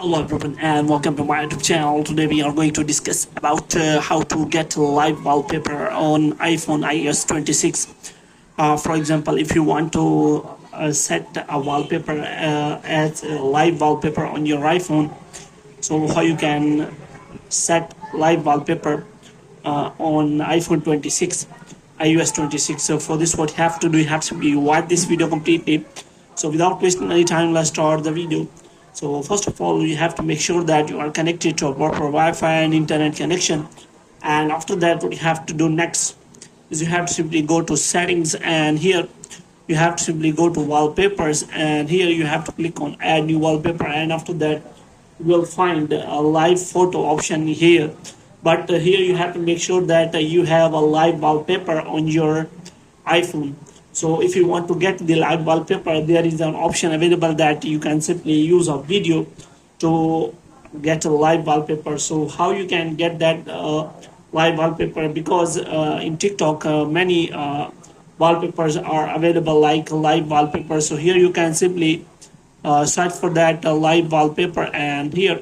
Hello everyone and welcome to my YouTube channel. Today we are going to discuss about how to get live wallpaper on iPhone iOS 26. For example, if you want to set a wallpaper as a live wallpaper on your iPhone, so how you can set live wallpaper on iPhone 26, iOS 26. So for this, what you have to do, you have to watch this video completely. So without wasting any time, let's start the video. So first of all, you have to make sure that you are connected to a proper Wi-Fi and internet connection. And after that, what you have to do next is you have to simply go to settings, and here you have to simply go to wallpapers, and here you have to click on add new wallpaper, and after that you will find a live photo option here. But here you have to make sure that you have a live wallpaper on your iPhone. So if you want to get the live wallpaper, there is an option available that you can simply use a video to get a live wallpaper. So how you can get that live wallpaper, because in TikTok many wallpapers are available like live wallpaper. So here you can simply search for that live wallpaper, and here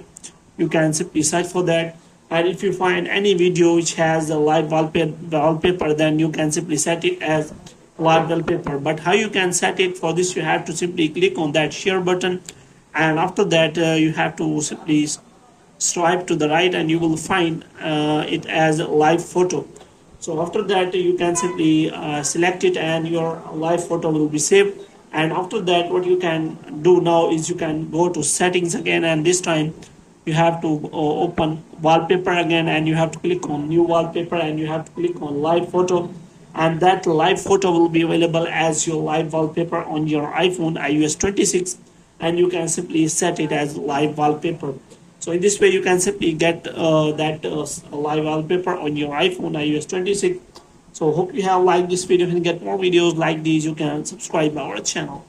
you can simply search for that. And if you find any video which has a live wallpaper, then you can simply set it as live wallpaper. But how you can set it? For this, you have to simply click on that share button, and after that you have to simply swipe to the right, and you will find it as a live photo. So after that you can simply select it, and your live photo will be saved. And after that, what you can do now is you can go to settings again, and this time you have to open wallpaper again, and you have to click on new wallpaper, and you have to click on live photo, and that live photo will be available as your live wallpaper on your iPhone iOS 26, and you can simply set it as live wallpaper. So in this way you can simply get that live wallpaper on your iPhone iOS 26. So hope you have liked this video. If you get more videos like these, you can subscribe our channel.